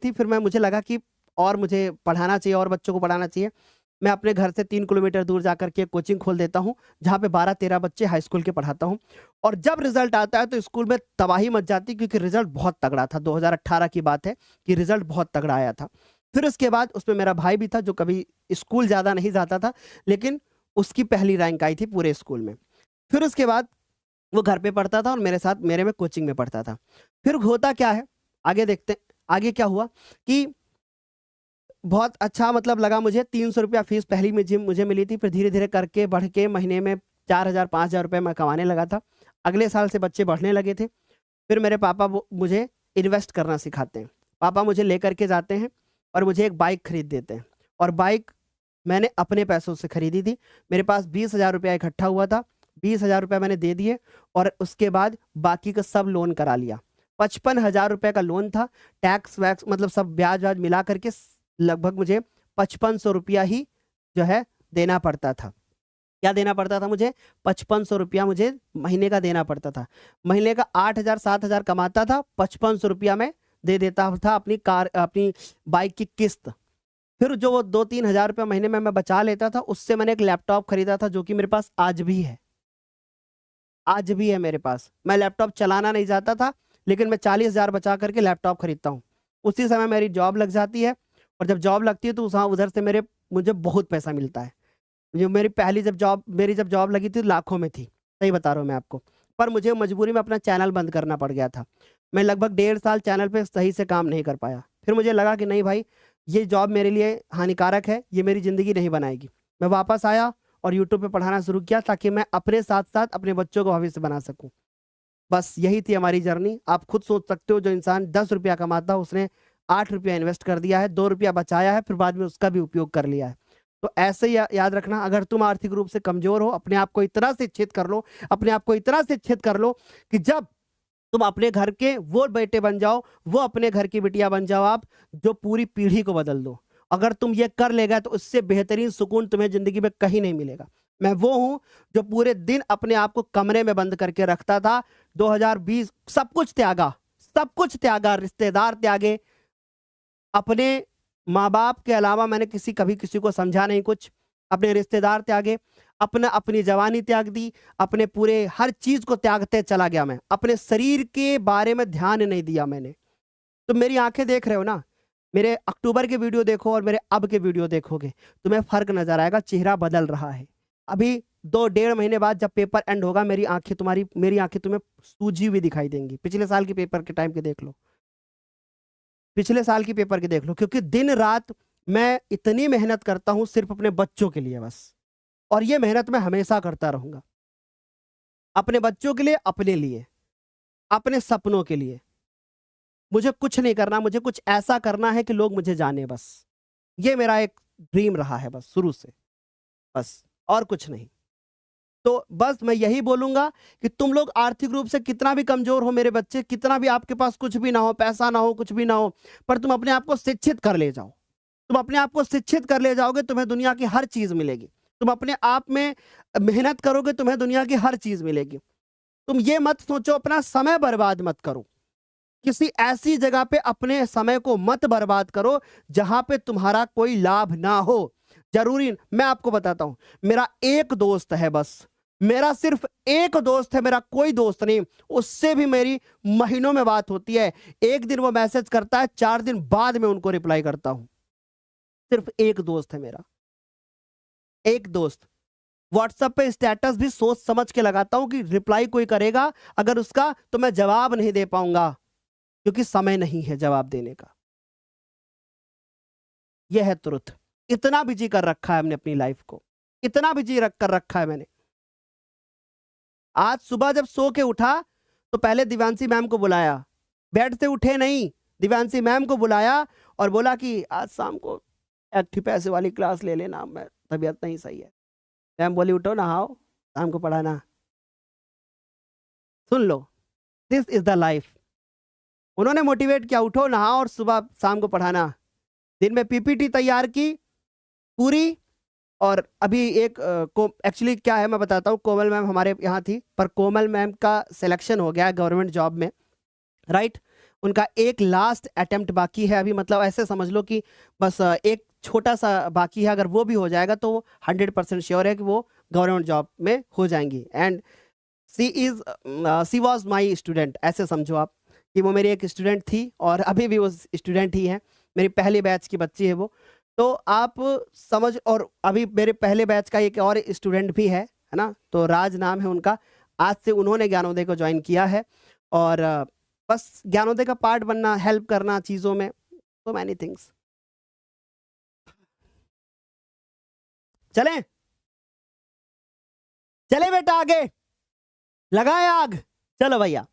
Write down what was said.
थी, फिर मुझे लगा कि और मुझे पढ़ाना चाहिए और बच्चों को पढ़ाना चाहिए। मैं अपने घर से 3 किलोमीटर दूर जाकर के कोचिंग खोल देता हूँ, जहाँ पे 12-13 बच्चे हाई स्कूल के पढ़ाता हूँ। और जब रिजल्ट आता है तो स्कूल में तबाही मच जाती, क्योंकि रिजल्ट बहुत तगड़ा था। 2018 की बात है कि रिजल्ट बहुत तगड़ा आया था। फिर उसके बाद उसमें मेरा भाई भी था, जो कभी स्कूल ज़्यादा नहीं जाता था, लेकिन उसकी पहली रैंक आई थी पूरे स्कूल में। फिर उसके बाद वो घर पे पढ़ता था और मेरे साथ मेरे में कोचिंग में पढ़ता था। फिर होता क्या है, आगे देखते हैं, आगे क्या हुआ कि बहुत अच्छा मतलब लगा मुझे। 300 रुपया फीस पहली में मुझे मिली थी, फिर धीरे-धीरे करके बढ़ के महीने में 4000 5000 रुपए मैं कमाने लगा था। अगले साल से बच्चे बढ़ने लगे थे। फिर मेरे पापा वो मुझे इन्वेस्ट करना सिखाते हैं। पापा मुझे लेकर के जाते हैं और मुझे एक बाइक खरीद देते हैं, और बाइक मैंने अपने पैसों से खरीदी थी। मेरे पास 20,000 रुपया इकट्ठा हुआ था। 20,000 रुपया मैंने दे दिए और उसके बाद बाकी का सब लोन करा लिया। 55,000 रुपए का लोन था। टैक्स वैक्स मतलब सब ब्याज-व्याज मिला करके लगभग मुझे 5500 रुपया ही जो है देना पड़ता था। क्या देना पड़ता था मुझे? 5500 रुपया मुझे महीने का देना पड़ता था। महीने का 8,000 7,000 कमाता था, 5500 रुपया मैं दे देता था अपनी बाइक की किस्त। फिर जो वो 2-3 हज़ार रुपये महीने में मैं बचा लेता था, उससे मैंने एक लैपटॉप खरीदा था, जो कि मेरे पास आज भी है। आज भी है मेरे पास। मैं लैपटॉप चलाना नहीं चाहता था, लेकिन मैं 40,000 बचा करके लैपटॉप खरीदता हूँ। उसी समय मेरी जॉब लग जाती है, और जब जॉब लगती है तो उधर से मुझे बहुत पैसा मिलता है। जो मेरी जब जॉब लगी थी, लाखों में थी। सही बता रहा हूँ मैं आपको। पर मुझे मजबूरी में अपना चैनल बंद करना पड़ गया था। मैं लगभग 1.5 साल चैनल पे सही से काम नहीं कर पाया। फिर मुझे लगा कि नहीं भाई, ये जॉब मेरे लिए हानिकारक है, ये मेरी ज़िंदगी नहीं बनाएगी। मैं वापस आया और यूट्यूब पे पढ़ाना शुरू किया, ताकि मैं अपने साथ-साथ अपने बच्चों का भविष्य बना सकूँ। बस यही थी हमारी जर्नी। आप खुद सोच सकते हो, जो इंसान 10 रुपया कमाता है, उसने 8 रुपया इन्वेस्ट कर दिया है, 2 रुपया बचाया है, फिर बाद में उसका भी उपयोग कर लिया है। तो ऐसे ही याद रखना, अगर तुम आर्थिक रूप से कमज़ोर हो, अपने आप को इतना शिक्षित कर लो, अपने आप को इतना शिक्षित कर लो कि जब तुम अपने घर के वो बेटे बन जाओ, वो अपने घर की बिटिया बन जाओ आप, जो पूरी पीढ़ी को बदल दो। अगर तुम ये कर लेगा तो उससे बेहतरीन सुकून तुम्हें ज़िंदगी में कहीं नहीं मिलेगा। मैं वो हूँ जो पूरे दिन अपने आप को कमरे में बंद करके रखता था। 2020 सब कुछ त्यागा, रिश्तेदार त्यागे, अपने माँ-बाप के अलावा मैंने कभी किसी को समझा नहीं कुछ। अपने रिश्तेदार त्यागे, अपनी जवानी त्याग दी, अपने पूरे हर चीज़ को त्यागते चला गया मैं। अपने शरीर के बारे में ध्यान नहीं दिया मैंने। तो मेरी आँखें देख रहे हो ना, मेरे अक्टूबर के वीडियो देखो और मेरे अब के वीडियो देखोगे, तुम्हें फ़र्क नज़र आएगा, चेहरा बदल रहा है। अभी 2 डेढ़ महीने बाद जब पेपर एंड होगा, मेरी आँखें तुम्हें सूजी हुई दिखाई देंगी। पिछले साल के पेपर के टाइम के देख लो। पिछले साल की पेपर के देख लो, क्योंकि दिन-रात मैं इतनी मेहनत करता हूँ सिर्फ़ अपने बच्चों के लिए बस, और ये मेहनत मैं हमेशा करता रहूँगा। अपने बच्चों के लिए, अपने लिए, अपने सपनों के लिए। मुझे कुछ नहीं करना, मुझे कुछ ऐसा करना है कि लोग मुझे जाने बस। ये मेरा एक ड्रीम रहा है बस शुरू से, बस और कुछ नहीं। तो बस मैं यही बोलूँगा कि तुम लोग आर्थिक रूप से कितना भी कमज़ोर हो मेरे बच्चे, कितना भी आपके पास कुछ भी ना हो, पैसा ना हो, कुछ भी ना हो, पर तुम अपने आप को शिक्षित कर ले जाओ। तुम अपने आप को शिक्षित कर ले जाओगे, तुम्हें दुनिया की हर चीज़ मिलेगी। तुम अपने आप में मेहनत करोगे, तुम्हें दुनिया की हर चीज़ मिलेगी। तुम ये मत सोचो, अपना समय बर्बाद मत करो। किसी ऐसी जगह पे अपने समय को मत बर्बाद करो, जहाँ पे तुम्हारा कोई लाभ ना हो। ज़रूरी मैं आपको बताता हूँ, मेरा एक दोस्त है बस। मेरा सिर्फ़ एक दोस्त है, मेरा कोई दोस्त नहीं। उससे भी मेरी महीनों में बात होती है। एक दिन वो मैसेज करता है, 4 दिन बाद मैं उनको रिप्लाई करता हूँ। सिर्फ़ एक दोस्त है मेरा, एक दोस्त। व्हाट्सएप पे स्टेटस भी सोच समझ के लगाता हूँ कि रिप्लाई कोई करेगा अगर उसका, तो मैं जवाब नहीं दे पाऊँगा, क्योंकि समय नहीं है जवाब देने का। यह है तुरंत। इतना बिजी कर रखा है हमने अपनी लाइफ को, इतना बिजी कर रखा है मैंने। आज सुबह जब सो के उठा, तो पहले दिव्यांशी मैम को बुलाया। बेड से उठे नहीं, दिव्यांशी मैम को बुलाया और बोला कि आज शाम को एक्टिव पैसे वाली क्लास ले लेना, मैं तबीयत नहीं सही है। मैम बोली उठो नहाओ, शाम को पढ़ाना। सुन लो, दिस इज द लाइफ। उन्होंने मोटिवेट किया, उठो नहाओ और सुबह शाम को पढ़ाना। दिन में पीपीटी तैयार की पूरी। और अभी एक एक्चुअली क्या है मैं बताता हूँ, कोमल मैम हमारे यहाँ थी, पर कोमल मैम का सिलेक्शन हो गया है गवर्नमेंट जॉब में, राइट। उनका एक लास्ट अटेम्प्ट बाकी है अभी, मतलब ऐसे समझ लो कि बस एक छोटा सा बाकी है, अगर वो भी हो जाएगा तो वो 100% श्योर है कि वो गवर्नमेंट जॉब में हो जाएंगी। And she was my student, ऐसे समझो आप कि वो मेरी एक स्टूडेंट थी और अभी भी वो स्टूडेंट ही है, मेरी पहली बैच की बच्ची है वो। तो आप समझ, और अभी मेरे पहले बैच का एक और स्टूडेंट भी है ना, तो राज नाम है उनका। आज से उन्होंने ज्ञानोदय को ज्वाइन किया है और बस ज्ञानोदय का पार्ट बनना, हेल्प करना चीज़ों में, so many थिंग्स। चलें, चले बेटा आगे, लगाए आग, चलो भैया।